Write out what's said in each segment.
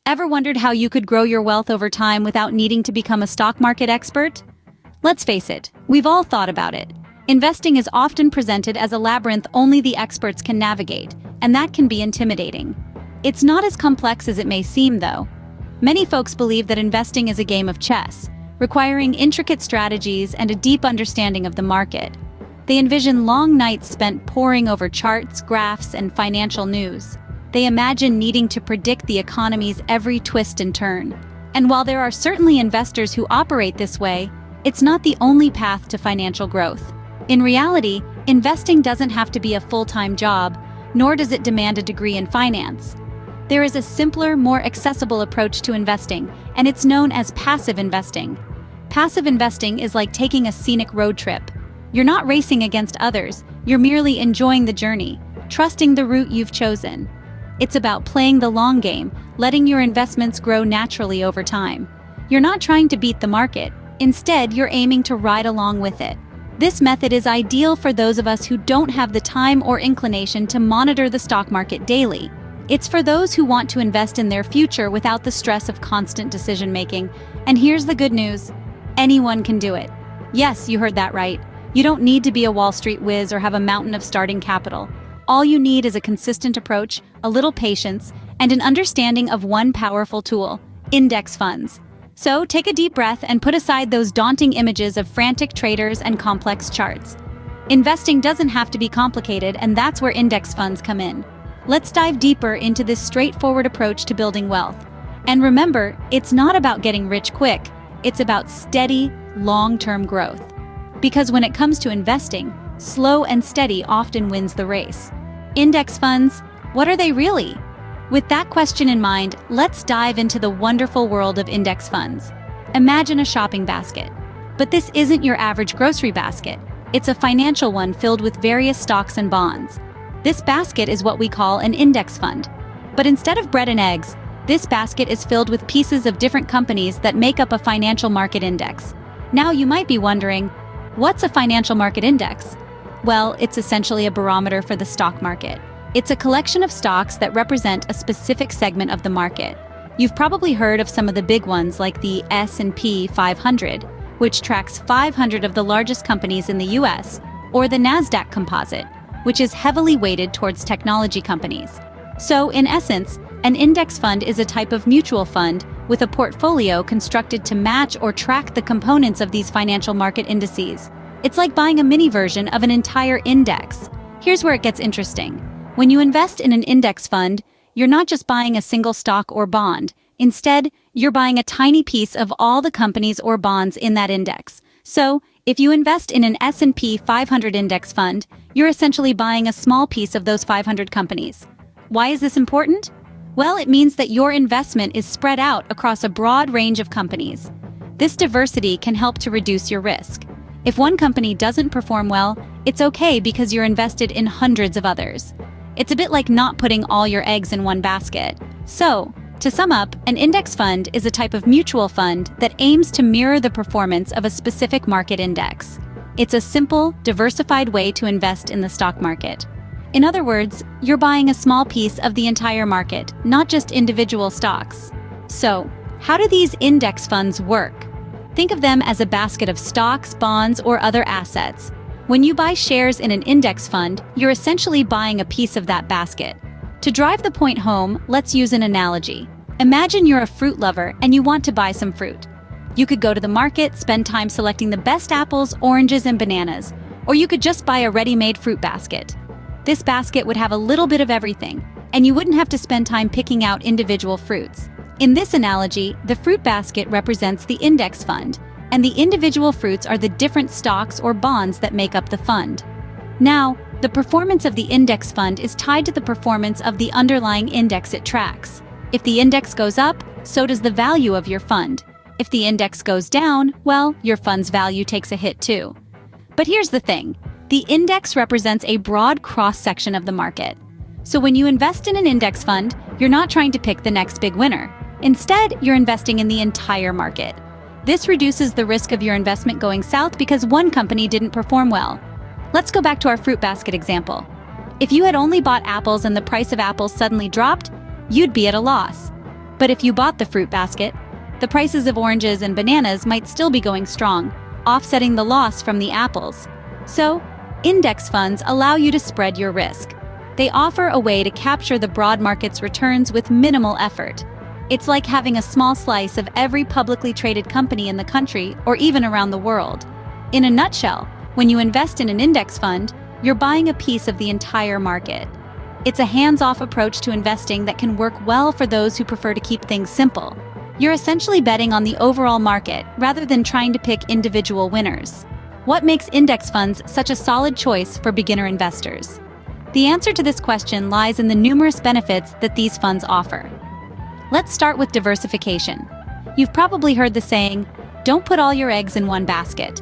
Ever wondered how you could grow your wealth over time without needing to become a stock market expert? Let's face it, we've all thought about it. Investing is often presented as a labyrinth only the experts can navigate, and that can be intimidating. It's not as complex as it may seem, though. Many folks believe that investing is a game of chess, requiring intricate strategies and a deep understanding of the market. They envision long nights spent poring over charts, graphs, and financial news. They imagine needing to predict the economy's every twist and turn. And while there are certainly investors who operate this way, it's not the only path to financial growth. In reality, investing doesn't have to be a full-time job, nor does it demand a degree in finance. There is a simpler, more accessible approach to investing, and it's known as passive investing. Passive investing is like taking a scenic road trip. You're not racing against others, you're merely enjoying the journey, trusting the route you've chosen. It's about playing the long game, letting your investments grow naturally over time. You're not trying to beat the market, instead you're aiming to ride along with it. This method is ideal for those of us who don't have the time or inclination to monitor the stock market daily. It's for those who want to invest in their future without the stress of constant decision-making. And here's the good news: anyone can do it. Yes, you heard that right. You don't need to be a Wall Street whiz or have a mountain of starting capital. All you need is a consistent approach, a little patience, and an understanding of one powerful tool: index funds. So take a deep breath and put aside those daunting images of frantic traders and complex charts. Investing doesn't have to be complicated, and that's where index funds come in. Let's dive deeper into this straightforward approach to building wealth. And remember, it's not about getting rich quick, it's about steady, long-term growth. Because when it comes to investing, slow and steady often wins the race. Index funds, what are they really? With that question in mind, let's dive into the wonderful world of index funds. Imagine a shopping basket. But this isn't your average grocery basket. It's a financial one filled with various stocks and bonds. This basket is what we call an index fund. But instead of bread and eggs, this basket is filled with pieces of different companies that make up a financial market index. Now you might be wondering, what's a financial market index? Well, it's essentially a barometer for the stock market. It's a collection of stocks that represent a specific segment of the market. You've probably heard of some of the big ones like the S&P 500, which tracks 500 of the largest companies in the US, or the NASDAQ composite, which is heavily weighted towards technology companies. So, in essence, an index fund is a type of mutual fund with a portfolio constructed to match or track the components of these financial market indices. It's like buying a mini version of an entire index. Here's where it gets interesting. When you invest in an index fund, you're not just buying a single stock or bond. Instead, you're buying a tiny piece of all the companies or bonds in that index. So, if you invest in an S&P 500 index fund, you're essentially buying a small piece of those 500 companies. Why is this important? Well, it means that your investment is spread out across a broad range of companies. This diversity can help to reduce your risk. If one company doesn't perform well, it's okay because you're invested in hundreds of others. It's a bit like not putting all your eggs in one basket. So, to sum up, an index fund is a type of mutual fund that aims to mirror the performance of a specific market index. It's a simple, diversified way to invest in the stock market. In other words, you're buying a small piece of the entire market, not just individual stocks. So, how do these index funds work? Think of them as a basket of stocks, bonds, or other assets. When you buy shares in an index fund, you're essentially buying a piece of that basket. To drive the point home, let's use an analogy. Imagine you're a fruit lover and you want to buy some fruit. You could go to the market, spend time selecting the best apples, oranges, and bananas, or you could just buy a ready-made fruit basket. This basket would have a little bit of everything, and you wouldn't have to spend time picking out individual fruits. In this analogy, the fruit basket represents the index fund, and the individual fruits are the different stocks or bonds that make up the fund. Now, the performance of the index fund is tied to the performance of the underlying index it tracks. If the index goes up, so does the value of your fund. If the index goes down, well, your fund's value takes a hit too. But here's the thing. The index represents a broad cross-section of the market. So when you invest in an index fund, you're not trying to pick the next big winner. Instead, you're investing in the entire market. This reduces the risk of your investment going south because one company didn't perform well. Let's go back to our fruit basket example. If you had only bought apples and the price of apples suddenly dropped, you'd be at a loss. But if you bought the fruit basket, the prices of oranges and bananas might still be going strong, offsetting the loss from the apples. So, index funds allow you to spread your risk. They offer a way to capture the broad market's returns with minimal effort. It's like having a small slice of every publicly traded company in the country or even around the world. In a nutshell, when you invest in an index fund, you're buying a piece of the entire market. It's a hands-off approach to investing that can work well for those who prefer to keep things simple. You're essentially betting on the overall market rather than trying to pick individual winners. What makes index funds such a solid choice for beginner investors? The answer to this question lies in the numerous benefits that these funds offer. Let's start with diversification. You've probably heard the saying, "Don't put all your eggs in one basket."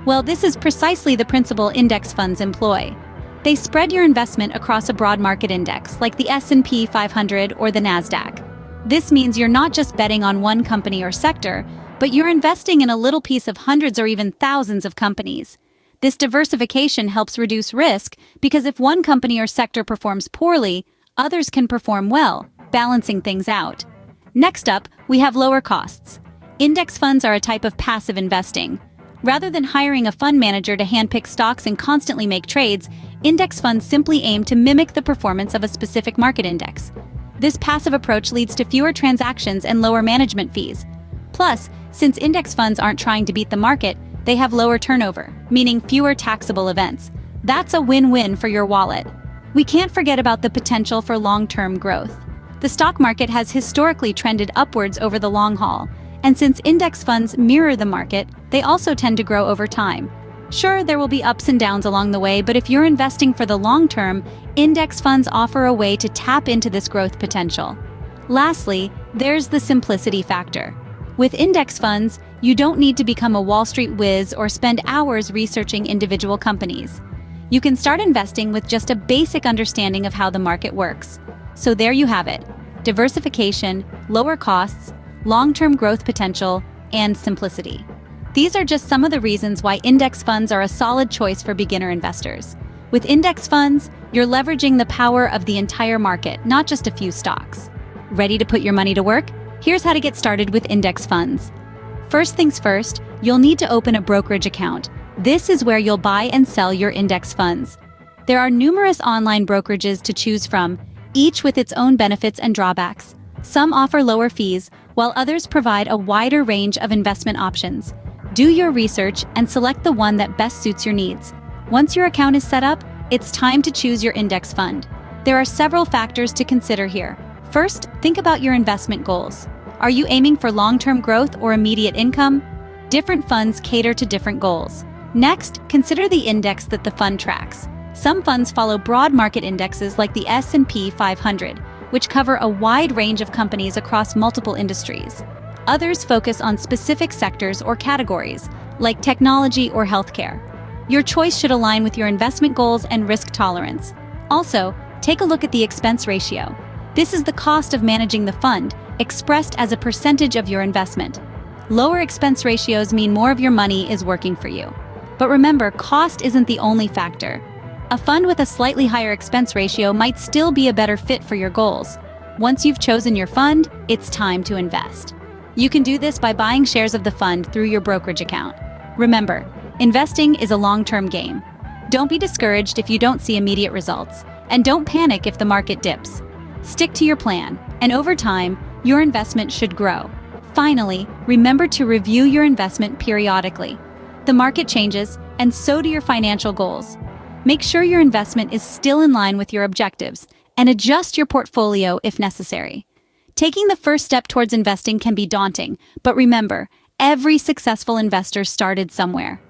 Well, this is precisely the principle index funds employ. They spread your investment across a broad market index, like the S&P 500 or the NASDAQ. This means you're not just betting on one company or sector, but you're investing in a little piece of hundreds or even thousands of companies. This diversification helps reduce risk because if one company or sector performs poorly, others can perform well, balancing things out. Next up, we have lower costs. Index funds are a type of passive investing. Rather than hiring a fund manager to handpick stocks and constantly make trades, index funds simply aim to mimic the performance of a specific market index. This passive approach leads to fewer transactions and lower management fees. Plus, since index funds aren't trying to beat the market, they have lower turnover, meaning fewer taxable events. That's a win-win for your wallet. We can't forget about the potential for long-term growth. The stock market has historically trended upwards over the long haul, and since index funds mirror the market, they also tend to grow over time. Sure, there will be ups and downs along the way, but if you're investing for the long term, index funds offer a way to tap into this growth potential. Lastly, there's the simplicity factor. With index funds, you don't need to become a Wall Street whiz or spend hours researching individual companies. You can start investing with just a basic understanding of how the market works. So there you have it: diversification, lower costs, long-term growth potential, and simplicity. These are just some of the reasons why index funds are a solid choice for beginner investors. With index funds, you're leveraging the power of the entire market, not just a few stocks. Ready to put your money to work? Here's how to get started with index funds. First things first, you'll need to open a brokerage account. This is where you'll buy and sell your index funds. There are numerous online brokerages to choose from, each with its own benefits and drawbacks. Some offer lower fees, while others provide a wider range of investment options. Do your research and select the one that best suits your needs. Once your account is set up, it's time to choose your index fund. There are several factors to consider here. First, think about your investment goals. Are you aiming for long-term growth or immediate income? Different funds cater to different goals. Next, consider the index that the fund tracks. Some funds follow broad market indexes like the S&P 500, which cover a wide range of companies across multiple industries. Others focus on specific sectors or categories, like technology or healthcare. Your choice should align with your investment goals and risk tolerance. Also, take a look at the expense ratio. This is the cost of managing the fund, expressed as a percentage of your investment. Lower expense ratios mean more of your money is working for you. But remember, cost isn't the only factor. A fund with a slightly higher expense ratio might still be a better fit for your goals. Once you've chosen your fund, it's time to invest. You can do this by buying shares of the fund through your brokerage account. Remember, investing is a long-term game. Don't be discouraged if you don't see immediate results, and don't panic if the market dips. Stick to your plan, and over time, your investment should grow. Finally, remember to review your investment periodically. The market changes, and so do your financial goals. Make sure your investment is still in line with your objectives, and adjust your portfolio if necessary. Taking the first step towards investing can be daunting, but remember, every successful investor started somewhere.